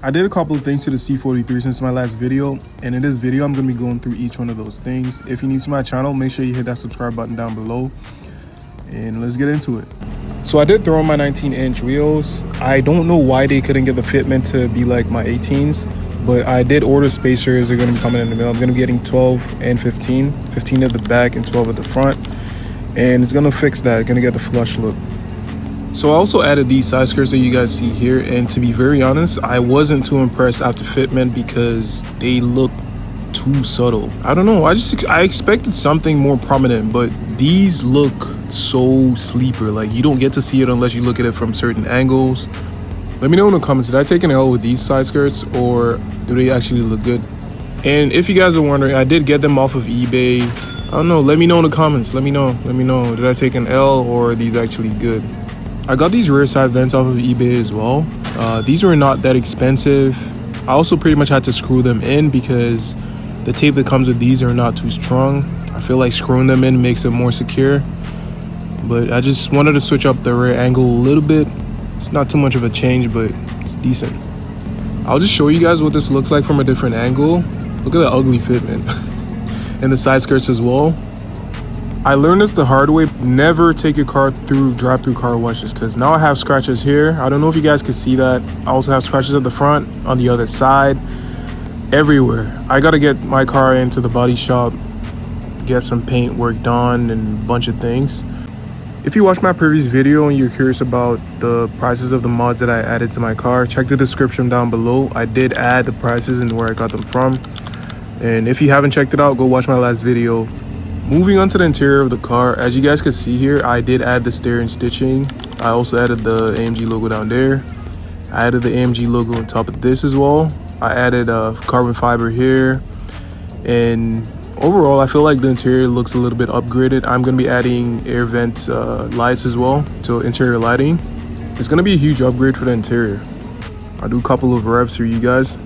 I did a couple of things to the C43 since my last video, and in this video I'm going to be going through each one of those things. If you're new to my channel, make sure you hit that subscribe button down below, and let's get into it. So I did throw in my 19-inch wheels. I don't know why they couldn't get the fitment to be like my 18s, but I did order spacers. They're going to be coming in the mail. I'm going to be getting 12 and 15 at the back and 12 at the front, and it's going to fix that. Going to get the flush look. So I also added these side skirts that you guys see here, and to be very honest, I wasn't too impressed after fitment because they look too subtle. I don't know, I expected something more prominent, but these look so sleeper. Like, you don't get to see it unless you look at it from certain angles. Let me know in the comments, did I take an L with these side skirts, or do they actually look good? And if you guys are wondering, I did get them off of eBay. I don't know, let me know in the comments. Let me know, did I take an L or are these actually good? I got these rear side vents off of eBay as well. These were not that expensive. I also pretty much had to screw them in because the tape that comes with these are not too strong. I feel like screwing them in makes it more secure. But I just wanted to switch up the rear angle a little bit. It's not too much of a change, but it's decent. I'll just show you guys what this looks like from a different angle. Look at the ugly fitment. And the side skirts as well. I learned this the hard way. Never take your car through drive-through car washes, because now I have scratches here. I don't know if you guys can see that. I also have scratches at the front, on the other side, everywhere. I gotta get my car into the body shop, get some paint work done and a bunch of things. If you watched my previous video and you're curious about the prices of the mods that I added to my car, check the description down below. I did add the prices and where I got them from. And if you haven't checked it out, go watch my last video. Moving on to the interior of the car, as you guys can see here, I did add the steering stitching. I also added the AMG logo down there. I added the AMG logo on top of this as well. I added carbon fiber here. And overall, I feel like the interior looks a little bit upgraded. I'm going to be adding air vent lights as well to interior lighting. It's going to be a huge upgrade for the interior. I'll do a couple of revs for you guys.